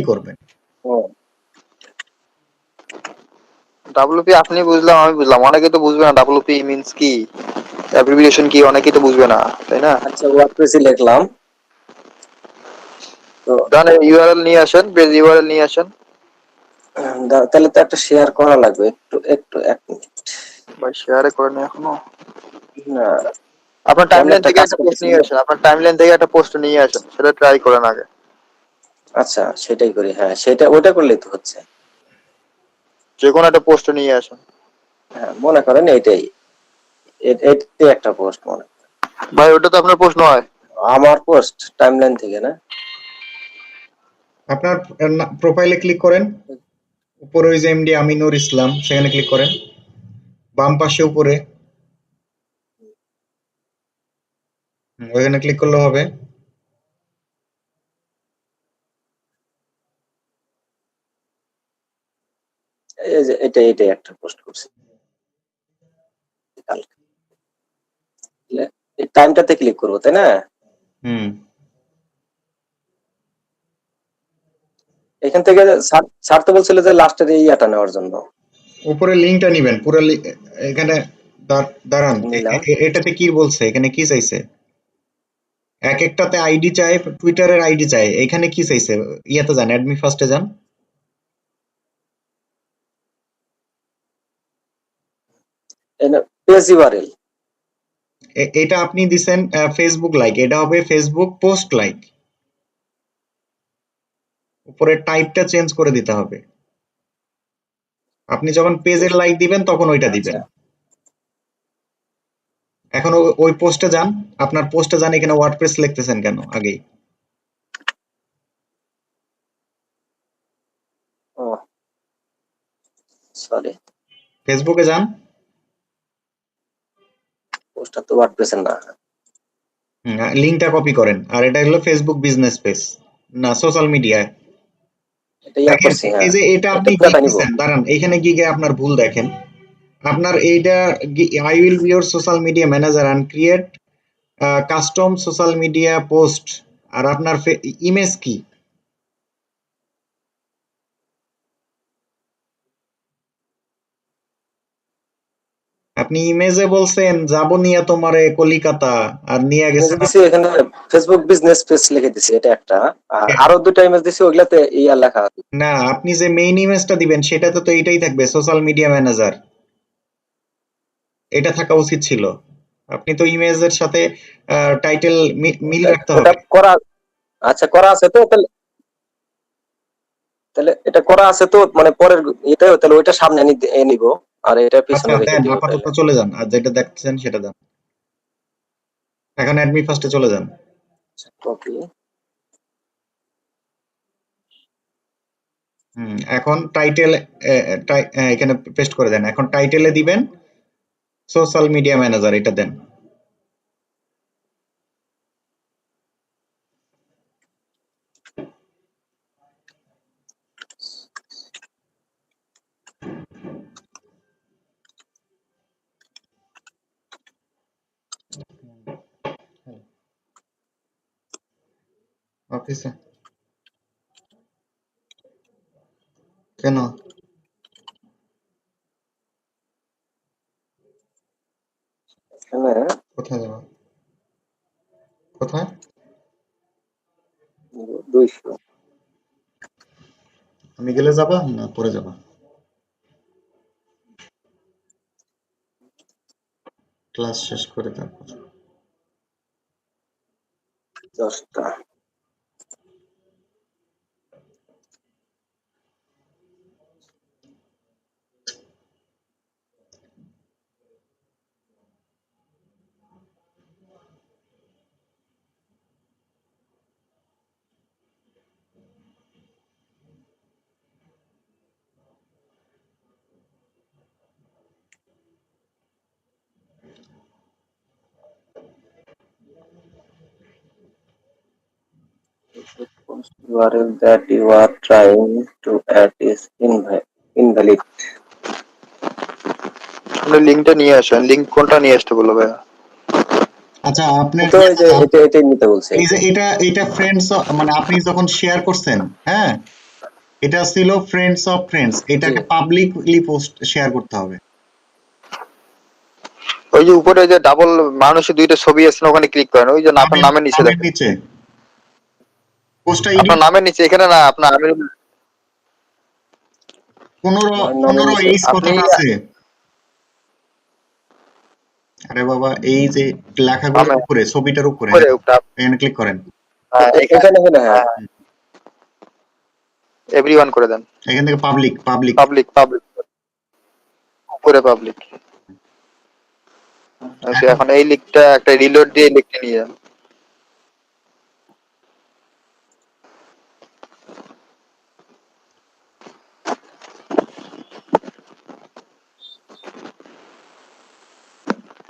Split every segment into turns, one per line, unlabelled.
করবেন।
ও
ডাব্লিউপি আপনি বুঝলাম, আমি বুঝলাম, অনেকে তো বুঝবে না ডাব্লিউপি মিন্স কি, অ্যাব্রিভিয়েশন কি, অনেকেই তো বুঝবে না, তাই না?
আচ্ছা, ওয়ার্ডপ্রেসে লিখলাম তো।
তাহলে ইউআরএল নিয়ে আসেন, পেজ ইউআরএল নিয়ে আসেন।
তাহলে তো একটা শেয়ার করা লাগবে, একটু একটু 1 মিনিট।
ভাই শেয়ারে করেন এখনো?
না,
আপনার
আমি
টাইমলাইন
একটা
থেকে
কাজ
একটা পোস্ট
করতেছি।
নিয়ে আসেন, আপনার টাইমলাইন থেকে একটা পোস্ট নিয়ে আসেন, সেটা ট্রাই করেন আগে।
আচ্ছা, সেটাই করি। হ্যাঁ, সেটা ওটা করলেই তো হচ্ছে।
যে কোনো একটা পোস্ট নিয়ে আসেন।
হ্যাঁ, মনে করেন এটাই, এটাই একটা পোস্ট মনে করেন।
ভাই ওটা তো আপনার প্রশ্ন হয়।
আমার পোস্ট টাইমলাইন থেকে না?
আপনার প্রোফাইলে ক্লিক করেন, উপরে ওই যে এমডি আমিনুর ইসলাম, সেখানে ক্লিক করেন, বাম পাশে উপরে ওইখানে ক্লিক করলে হবে।
এই যে এটাই একটা পোস্ট করছি কালকে। এই টাইমটাতে ক্লিক করবো, তাই না?
হুম
এখান থেকে ছাড়তে বলছিল যে লাস্টের এই ইয়াটা নেওয়ার জন্য।
উপরে লিঙ্কটা নিবেন পুরো এখানে দাঁড়ান,
নিলাম।
এটাতে কি বলছে, এখানে কি চাইছে? এক একটাতে আইডি চাই, টুইটারের আইডি চাই, এখানে কি চাইছে? ইয়াতে যান, অ্যাডমি ফার্স্টে যান।
Page URL.
এটা আপনি দিছেন ফেসবুক লাইক, এটা হবে ফেসবুক পোস্ট লাইক। উপরে টাইপটা চেঞ্জ করে দিতে হবে। আপনি যখন পেজের লাইক দিবেন তখন ওইটা দিবেন।
আচ্ছা,
এখন ওই পোস্টে যান, আপনার পোস্টে যান, এখানে ওয়ার্ডপ্রেস লিখতেছেন কেন আগেই?
ও সরি,
ফেসবুকে যান,
পোস্টটা তো ওয়ার্ডপ্রেসের না।
লিঙ্কটা কপি করেন, আর এটা হলো ফেসবুক বিজনেস পেজ, না সোশ্যাল মিডিয়া।
এটা ইয়া
দেখেন
করছি,
এই
হ্যাঁ।
যে এটা
এটা
আপনি
পুরাটা নিব।
গিয়েছেন, দাঁড়ান এখানে গিয়ে আপনার ভুল দেখেন। আপনার এইটা, I will be your social media manager and create custom social media post, আর আপনার ইমেজ কি? আপনি ইমেজে বলছেন যাবো নিয়ে তোমারে কলিকাতা, আর নিয়ে
ইমেজ
গেছেন
দিছি এখানে, ফেসবুক বিজনেস পেজ লিখে দিছি, এটা একটা। আর আরো দুটা ইমেজ দিছি, ওইগুলাতে ইয়া লেখা আছে।
না, আপনি যে মেইন ইমেজটা দিবেন সেটাতে তো এটাই থাকবে, সোশ্যাল মিডিয়া ম্যানেজার, এটা থাকা উচিত ছিল। আপনি তো ইমেজের সাথে টাইটেল মিল রাখতে
ওটা
হবে।
করা, আচ্ছা করা আছে তো। তাহলে তাহলে এটা করা আছে তো, মানে পরের এটা, তাহলে ওইটা সামনে নিব, আর এটা
আচ্ছা
পিছনে রেখে
দেন,
দিব
আপাতত
তাহলে।
চলে যান, আর যেটা দেখতেছেন সেটা দেন। এখন অ্যাডমি ফার্স্টে চলে যান।
কপি।
এখন টাইটেল এখানে পেস্ট করে দেন। এখন টাইটেলে দিবেন সোশ্যাল মিডিয়া ম্যানেজার, এটা দেন। অফিসে কেন?
এখানে
কোথায় যাবা? কোথায়?
200।
আমি গেলে যাবা না পরে যাবা? ক্লাস শেষ করে তারপর।
10টা। URL that you are trying to add is invalid.
আপনি লিঙ্কটা নিয়ে আসেন, লিঙ্ক কোনটা নিয়ে আসতে বললো ভাইয়া?
আচ্ছা আপনার
তো এই যে এটাই নিতে বলছে।
এই যে এটা ফ্রেন্ডস, মানে আপনি যখন শেয়ার করছেন, হ্যাঁ, এটা ছিল ফ্রেন্ডস অফ ফ্রেন্ডস,
জি
এটাকে পাবলিকলি পোস্ট শেয়ার করতে হবে।
ওই যে উপরে যে ডাবল মানুষের দুইটা ছবি আছে না, ওখানে ক্লিক করেন, ওই যে আপনার
নামের
নামের নিচে
নামের
দেখেন।
নিচে পোস্টটা
আপনার
এডিট
নামের নিচে, এখানে না, আপনার নামের
15
আমার নামের
15
নিচে
এইচ
আপনি
কথাটা আছে। আরে বাবা, এই যে লেখাগুলোর
নামে
উপরে, ছবিটার উপরে,
উপরে
হ্যাঁ,
ওটা,
এখানে ক্লিক করেন।
এখানে
এখানে হলে হ্যাঁ
এভরিওয়ান করে দেন,
এখান থেকে পাবলিক পাবলিক
পাবলিক পাবলিক, উপরে পাবলিক। আচ্ছা,
এখন
এখন এই লিঙ্কটা একটা রিলোড দিয়ে লিখতে নিয়ে যান।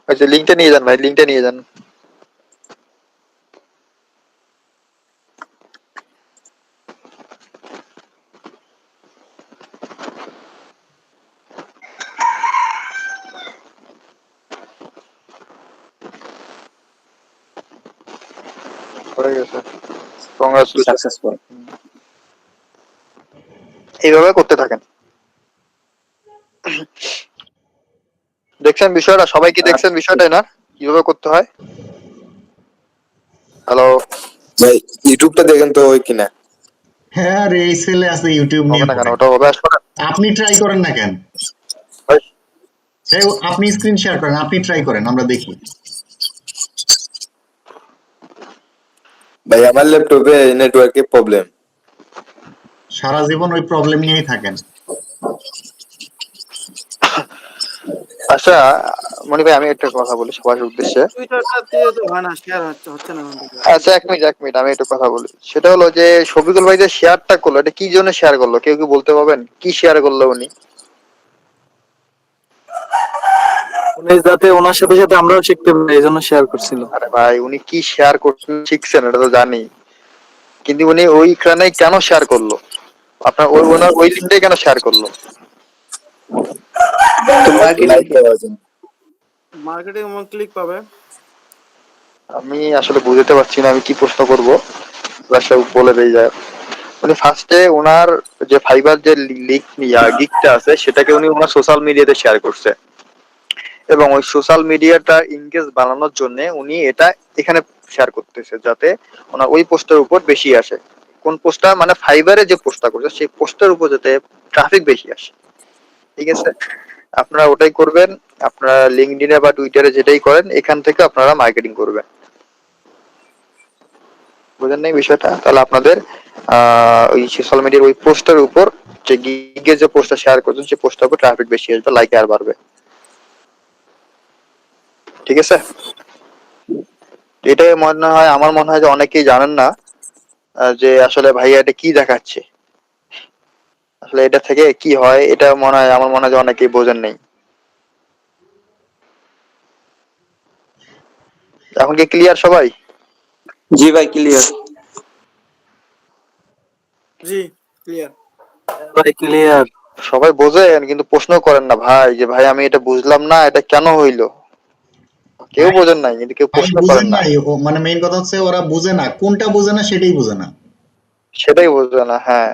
আচ্ছা, লিঙ্কটা নিয়ে যান ভাই, লিঙ্কটা নিয়ে যান। হয়ে গেছে, কংগ্রাচুলেশন।
সাকসেসফুল।
এইভাবে করতে থাকেন। দেখছেন বিষয়টা, সবাই কি দেখছেন বিষয়টা না, কিভাবে করতে হয়? হ্যালো,
ভাই ইউটিউবটা দেখেন তো ওই কিনা।
হ্যাঁ, আর এই ছেলে আছে ইউটিউব
হবে
নিয়ে
না কেন,
পড়ে।
ওটা হবে আসলে।
আপনি ট্রাই করেন না কেন?
ভাই,
এই, আপনি স্ক্রিন শেয়ার করেন, আপনি ট্রাই করেন, আমরা দেখি।
ভাই আমার ল্যাপটপে নেটওয়ার্কের প্রবলেম।
সারা জীবন ওই প্রবলেম নিয়েই থাকেন।
আচ্ছা মনি ভাই, আমি একটা কথা বলি সবার উদ্দেশ্যে।
টুইটারটা দিয়ে তো হয় না, শেয়ার হচ্ছে না এখন থেকে।
আচ্ছা, এক মিনিট এক মিনিট, আমি একটু কথা বলি। সেটা হলো যে শফিকুল ভাই যে শেয়ারটা করলো, এটা কি জন্য শেয়ার করলো, কেউ কি বলতে পারবেন কি শেয়ার করলো উনি?
উনি যাতে ওনার সাথে সাথে আমরাও শিখতে পারি এই জন্য শেয়ার করছিল।
আরে ভাই, উনি কি শেয়ার করছেন শিখছেন এটা তো জানি, কিন্তু উনি ওইখানে কেন শেয়ার করলো, আপনার ওই ওনার ওই লিঙ্কটাই কেন শেয়ার করলো?
তো মার্কেটিং,
লাইক দেওয়ার জন্য।
মার্কেটিং ক্লিক পাবে।
আমি আসলে বুঝতে পারছি না আমি কি প্রশ্ন করব, সে বলে দিয়ে যায়। উনি ফার্স্টে ওনার যে ফাইবার যে লিঙ্ক গিকটা আছে সেটাকে উনি ওনার সোশ্যাল মিডিয়াতে শেয়ার করছে, এবং ওই সোশ্যাল মিডিয়াটা ইনগেজ বানানোর জন্য উনি এটা এখানে শেয়ার করতেছে, যাতে ওনার ওই পোস্টের উপর বেশি আসে। কোন পোস্টটা, মানে ফাইবারে যে পোস্টটা করছে সেই পোস্টের উপর যাতে ট্রাফিক বেশি আসে। ঠিক আছে, আপনারা ওটাই করবেন। আপনারা লিঙ্কডইনে বা টুইটারে যেটাই করেন, এখান থেকে আপনারা মার্কেটিং করবেন। বুঝেন নাই বিষয়টা? তাহলে আপনাদের ওই সোশ্যাল মিডিয়ার ওই পোস্টের উপর, যে গিগে যে পোস্টটা শেয়ার করছেন সেই পোস্টের উপর ট্রাফিক বেশি আসবে, লাইক আর বাড়বে। ঠিক আছে, এটাই মনে হয়, আমার মনে হয় যে অনেকেই জানেন না যে আসলে ভাইয়া এটা কি দেখাচ্ছে, আসলে এটা থেকে কি হয়, এটা মনে হয়, আমার মনে হয় যে অনেকেই বোঝেন নাই। এখন কি ক্লিয়ার সবাই?
জি ভাই ক্লিয়ার।
জি ক্লিয়ার ভাই, ক্লিয়ার।
সবাই বোঝেন কিন্তু প্রশ্ন করেন না ভাই, যে ভাই আমি এটা বুঝলাম না, এটা কেন হইলো। কেউ
ভাই,
বোঝেন নাই কিন্তু কেউ
ভাই
প্রশ্ন করেন
বুঝেন
না।
নাই, ও মানে মেইন কথা হচ্ছে ওরা বুঝে না, কোনটা বুঝে না সেটাই বুঝে না।
সেটাই বোঝে না, হ্যাঁ।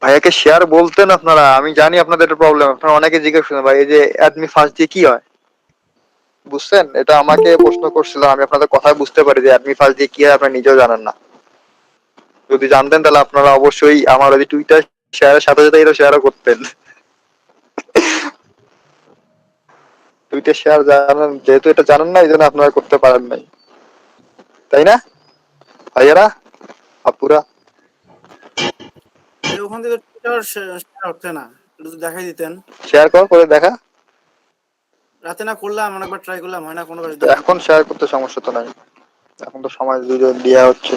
ভাইয়াকে শেয়ার বলতেন আপনারা, আমি জানি আপনাদের এটা প্রবলেম, আপনারা অনেকে জিজ্ঞেস করেন ভাই এই যে অ্যাডমি ফার্স্ট দিয়ে কি হয়, বুঝছেন? এটা আমাকে প্রশ্ন করছিল, আমি আপনাদের কথায় বুঝতে পারি যে অ্যাডমি ফার্স্ট দিয়ে কি হয় আপনারা নিজেও জানেন না। যদি জানতেন তাহলে আপনারা অবশ্যই আমার ওই টুইটার শেয়ারের সাথে সাথে এটা শেয়ারও করতেন। টুইটার শেয়ার জানেন, যেহেতু এটা জানেন না এই জন্য আপনারা করতে পারেন নাই, তাই না ভাইয়ারা, আপুরা?
এই ওখান থেকে টুইটার শেয়ার হচ্ছে না, একটু যদি দেখাই দিতেন।
শেয়ার করে দেখা।
রাতে না করলাম, অনেকবার ট্রাই করলাম, হয় না কোনো কাজ
তো
দেখলাম।
এখন শেয়ার করতে সমস্যা তো নাই, এখন তো সময় দেওয়া হচ্ছে।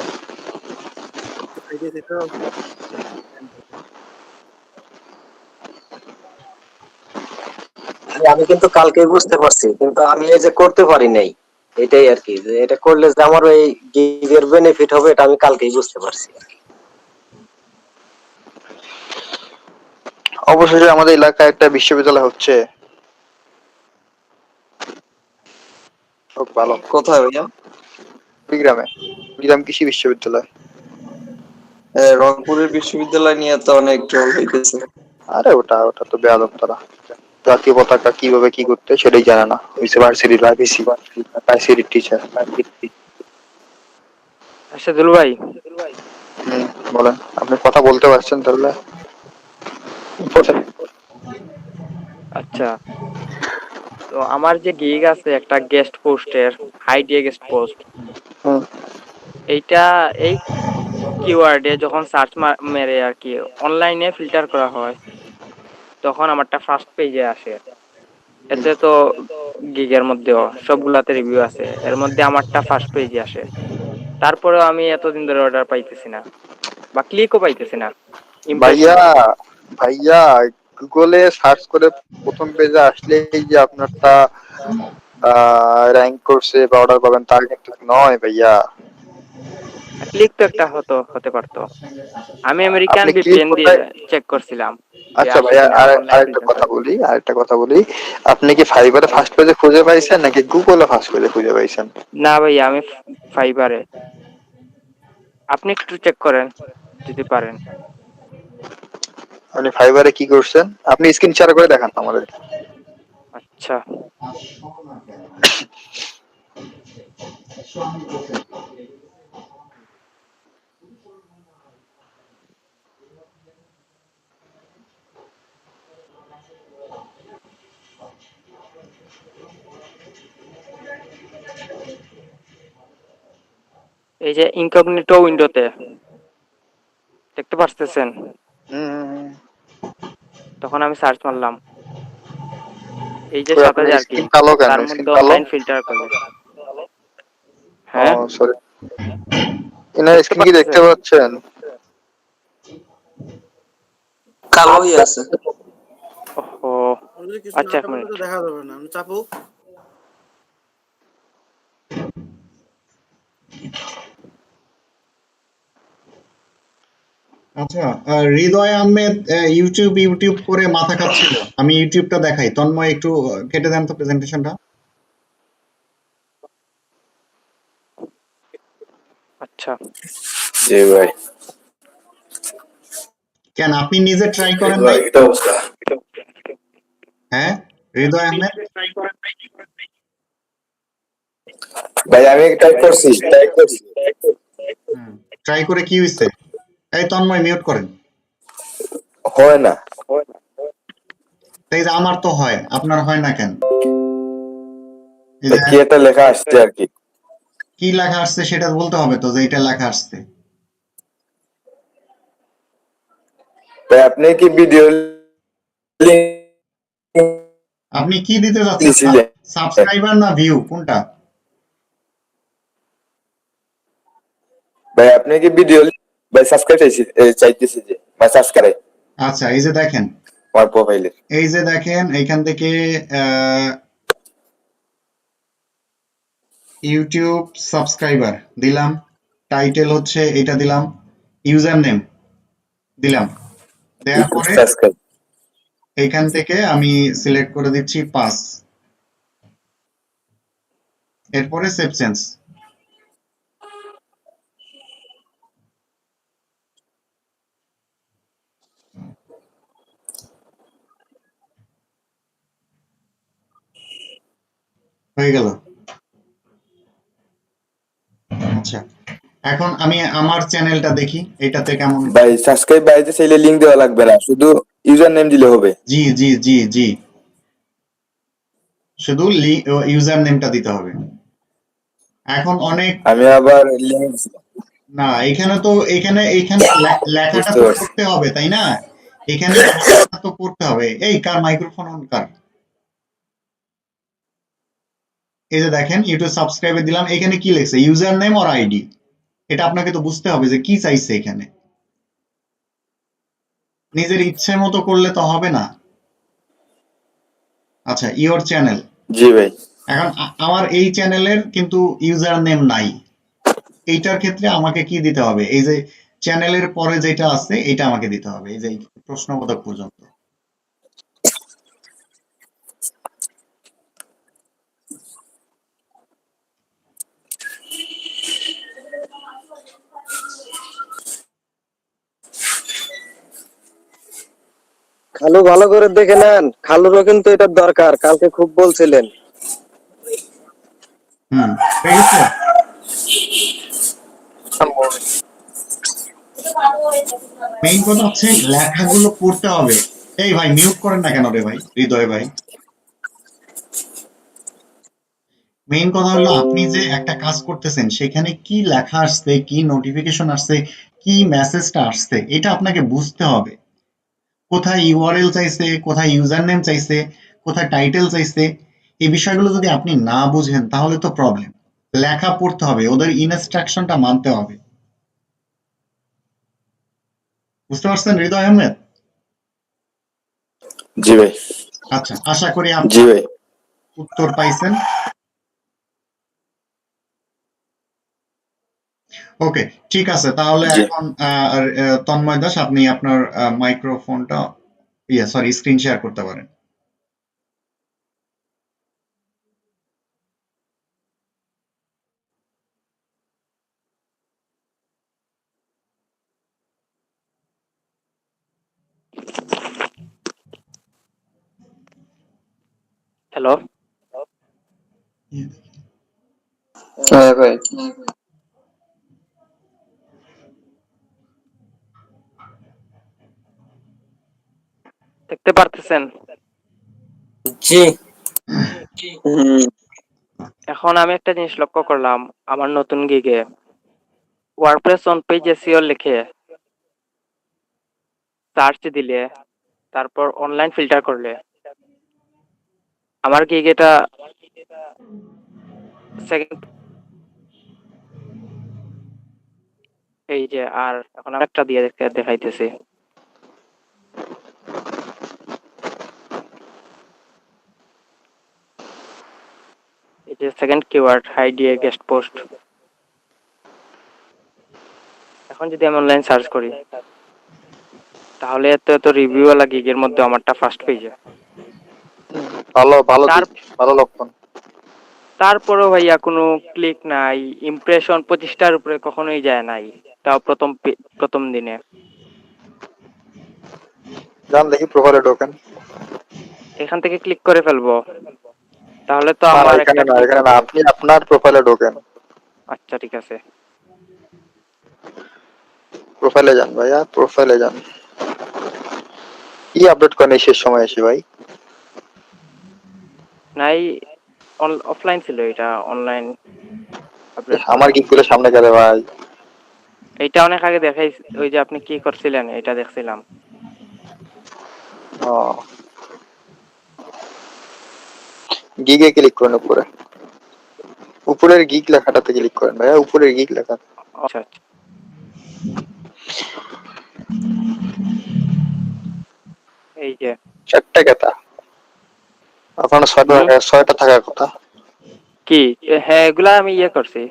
আমি কিন্তু কালকেই বুঝতে পারছি, কিন্তু আমি এই যে করতে পারি নাই, এটাই আর কি, যে এটা করলে যে আমার ওই গিগের বেনিফিট হবে এটা আমি কালকেই বুঝতে পারছি।
অবশেষে আমাদের এলাকায় একটা বিশ্ববিদ্যালয় হচ্ছে, খুব ভালো।
কোথায় ভাইয়া?
কুড়িগ্রামে, কুড়িগ্রাম কৃষি বিশ্ববিদ্যালয়।
রংপুরের বিশ্ববিদ্যালয় নিয়ে তো অনেক ট্রল হইতেছে।
আরে ওটা ওটা তো বেয়াদব তারা। জাতীয় পতাকা কিভাবে কি করতে সেটাই জানে না, হইছে ভার্সিটির ভাইসি, ভার্সিটির টিচার।
আচ্ছা দুলু ভাই,
হম, বলেন, আপনি কথা বলতে পারছেন তাহলে বলেন।
আচ্ছা তো আমার যে গিগ আছে একটা গেস্ট পোস্টের, হাই দিয়ে গেস্ট পোস্ট,
হুম,
এইটা এই কিওয়ার্ডে যখন সার্চ মেরে আর কি অনলাইনে ফিল্টার করা হয়, তখন আমারটা ফার্স্ট পেজে আসে। এতে তো গিগের মধ্যেও সবগুলাতে রিভিউ আছে, এর মধ্যে আমারটা ফার্স্ট পেজে আসে। তারপরেও আমি এতদিন ধরে অর্ডার পাইতেছি না বা ক্লিকও পাইতেছি না, ইমপ্রেশন।
ভাইয়া ভাইয়া গুগলে সার্চ করে প্রথম পেজে আসলেই যে আপনারটা র্যাঙ্ক করছে বা অর্ডার পাবেন তা কিন্তু নয় ভাইয়া।
ক্লিক তো একটা হতে পারতো। আমি আমেরিকান
আপনি ক্লিক
ভিপিএন দিয়ে
কোথায়?
চেক করছিলাম যে
আচ্ছা
আসে
ভাইয়া,
কিনা অনলাইন ফিল্টার করে।
আরেকটা কথা বলি, আপনি কি ফাইবারে ফার্স্ট পেজে খুঁজে পাইছেন নাকি গুগলে ফার্স্ট পেজে খুঁজে পাইছেন?
না ভাই, আমি ফাইবারে। আপনি একটু চেক করেন যদি পারেন।
আপনি ফাইবারে কি করছেন? আপনি স্ক্রিন শেয়ার করে দেখান আমাদের।
আচ্ছা এই যে ইনকগনিটো উইন্ডোতে দেখতে পারতেছেন,
হুম,
তখন আমি সার্চ মারলাম এই যে
কই
সাথে
আপনার
জার্কিং,
স্ক্রিন কালো কেন?
তার
স্ক্রিন
মধ্যে
কালো?
অনলাইন ফিল্টার করলে।
ও
হ্যাঁ
সরি, এনার
দেখতে
স্ক্রিন কি দেখতে
পারতেছেন?
পাচ্ছেন?
কালোই আছে।
ও আচ্ছা, এক মিনিট।
আচ্ছা, হৃদয় আহমেদ ইউটিউব করে মাথা খাচ্ছিল। আমি ইউটিউবটা দেখাই। তন্ময় একটু কেটে দেন তো প্রেজেন্টেশনটা।
আচ্ছা
জি ভাই।
কেন আপনি নিজে ট্রাই করেন
ভাই
নাই?
এটা অবস্থা।
হ্যাঁ, হৃদয় আহমেদ
ভাই আমি টাইপ করছি,
ট্রাই করে কি হয়েছে? এই তন্ময় মিউট করেন।
হয় না।
এই যে আমার তো হয়, আপনার হয় না কেন? এই
ভাই
যে
কি একটা লেখা আসছে আর কি।
কি লেখা আসছে সেটা বলতে হবে তো, যে এটা লেখা আসছে।
ভাই আপনি কি ভিডিও লিংক
আপনি কি দিতে যাচ্ছেন?
দিছিলেন?
সাবস্ক্রাইবার না ভিউ, কোনটা?
ভাই আপনি কি ভিডিও ভাই সাবস্ক্রাইব চাইতেছি যে ভাই সাবস্ক্রাইব
আচ্ছা, এই যে দেখেন,
আমার প্রোফাইলে।
এই যে দেখেন এইখান থেকে ইউটিউব সাবস্ক্রাইবার দিলাম, টাইটেল হচ্ছে এটা দিলাম, ইউজার নেম দিলাম, দেওয়ার
ইউটিউব
পরে
সাবস্ক্রাইব।
এইখান থেকে আমি সিলেক্ট করে দিচ্ছি 5, এরপরে সেভ চেঞ্জ। হয়ে গেল। আচ্ছা, এখন আমি আমার চ্যানেলটা দেখি এটাতে কেমন।
ভাই সাবস্ক্রাইব বাড়িতে চাইলে লিংক দেওয়া লাগবে না, শুধু ইউজার নেম দিলে হবে।
জি জি জি জি, শুধু ইউজার নেমটা দিতে হবে। এখন অনেক,
আমি আবার লিংক
না এখানে তো, এখানে লেখাটা
বুঝতে
তো
পারছি।
করতে হবে তাই না? এখানে লেখাটা তো করতে হবে। এই কার মাইক্রোফোন অন কার? এই যে দেখেন ইউটিউব সাবস্ক্রাইবে দিলাম, এখানে কি লেখছে? User name or ID. এটা আপনাকে তো বুঝতে হবে যে কি চাইছে এখানে। নিজের ইচ্ছে মতো করলে তো হবে না। আচ্ছা, ইওর চ্যানেল।
জি ভাই।
এখন আমার এই চ্যানেলের কিন্তু ইউজার নেম নাই। এইটার ক্ষেত্রে আমাকে কি দিতে হবে? এই যে চ্যানেলের পরে যেটা আছে এটা আমাকে দিতে হবে, এই যে এই প্রশ্নবোধক পর্যন্ত।
খালু ভালো করে দেখে নেন, খালুরও কিন্তু এটার দরকার, কালকে খুব বলছিলেন।
হয়ে গেছে। মেইন কথা হচ্ছে লেখাগুলো পড়তে হবে। এই ভাই মিউট করেন না কেন রে ভাই, হৃদয় ভাই। মেইন কথা হলো আপনি যে একটা কাজ করতেছেন সেখানে কি লেখা আসছে, কি নোটিফিকেশন আসছে, কি মেসেজটা আসছে, এটা আপনাকে বুঝতে হবে। কোথায় ইউআরএল চাইছে, কোথায় ইউজার নেম চাইছে, কোথায় টাইটেল চাইছে, এই বিষয়গুলো যদি আপনি না বুঝেন তাহলে তো প্রবলেম। লেখা পড়তে হবে, ওদের ইনস্ট্রাকশনটা মানতে হবে। বুঝতে পারছেন হৃদয় আহমেদ?
জি ভাই।
আচ্ছা, আশা করি
জি
আপনার
ভাই।
উত্তর পাইছেন। ওকে, ঠিক আছে, তাহলে
জি।
এখন তন্ময় দাস আপনি আপনার মাইক্রোফোনটা, সরি, স্ক্রিন শেয়ার করতে পারেন।
হ্যালো,
হ্যাঁ ভাই,
দেখতে পারতেছেন?
জি।
হুম,
এখন আমি একটা জিনিস লক্ষ্য করলাম, আমার নতুন গিগে ওয়ার্ডপ্রেস অন পেজ এসইও লিখে সার্চ দিলে, তারপর অনলাইন ফিল্টার করলে আমার গিগ এটা সেকেন্ড, এই যে, আর এখন আমি একটা দিয়ে দেখাইতেছি। এই যে সেকেন্ড কিওয়ার্ড হাই দিয়ে গেস্ট পোস্ট। এখন যদি আমি অনলাইন সার্চ করি তাহলে এত এত রিভিউ ওয়ালা গিগের মধ্যে আমারটা ফার্স্ট পেজে।
ভালো ভালো
তার
দিক, ভালো লক্ষণ।
তারপরেও ভাইয়া কোনো ক্লিক নাই, ইমপ্রেশন 25টার উপরে কখনোই যায় নাই, তাও প্রথম দিনে।
যান দেখি প্রোফাইলে ঢোকেন।
এখান থেকে ক্লিক করে ফেলবো, তাহলে তো
না না,
আমার
এখানে
একটা
না,
ক্লিক
এখানে না,
হবে।
আপনি আপনার প্রোফাইলে ঢোকেন।
আচ্ছা, ঠিক আছে।
প্রোফাইলে যান ভাইয়া, প্রোফাইলে যান। কি আপডেট করেন এই শেষ সময় এসে ভাই?
নাই, অফলাইন ছিল, এটা অনলাইন আপডেট
আমার
করলাম।
গিক গুলো সামনে গেলে ভাই।
এটা অনেক আগে দেখাই, ওই যে আপনি কি করছিলেন এটা দেখছিলাম।
ও, গিগে ক্লিক করেন উপরে, উপরের গিগ লেখাটাতে ক্লিক করেন ভাইয়া, উপরের গিগ লেখা।
আচ্ছা আচ্ছা, এই যে।
চারটা কথা, আপনার ছয়টা
হুম,
ছয়টা থাকার কথা।
কি? হ্যাঁ, এগুলা আমি ইয়ে করছি,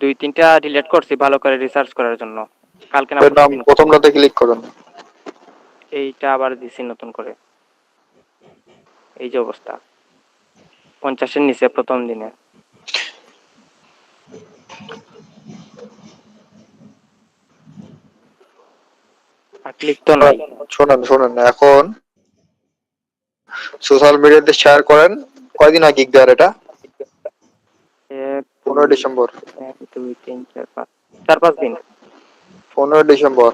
2-3টা ডিলিট করছি ভালো করে রিসার্চ করার জন্য, কালকে না
এর নাম
পরশুদিন করছি।
প্রথমটাতে ক্লিক করুন।
এইটা আবার দিছি নতুন করে। এই যে অবস্থা, 50-এর নিচে প্রথম দিনে। আর ক্লিক তো নাই।
শোনেন শোনেন, এখন সোশ্যাল মিডিয়াতে শেয়ার করেন। কয়দিন আগে গিগ দেওয়ার এটা?
1 2
15 ডিসেম্বর।
1 2 3 4 5, 4-5 দিন।
15 ডিসেম্বর।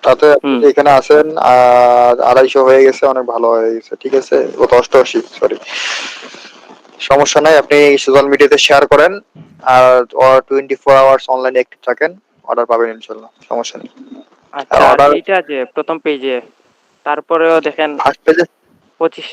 তাতে আপনি
হুম,
যে এখানে আছেন, 250 হয়ে গেছে, অনেক ভালো হয়ে গেছে, ঠিক আছে। ও তো 88, সরি। সমস্যা নাই, আপনি সোশ্যাল মিডিয়াতে শেয়ার করেন আর 24 আওয়ার্স অনলাইনে অ্যাক্টিভ থাকেন, অর্ডার পাবেন ইনশাল্লাহ, সমস্যা নেই। আর
আচ্ছা, আর
অর্ডার
এইটা যে প্রথম পেজে, তারপরেও দেখেন
ফার্স্ট পেজে
25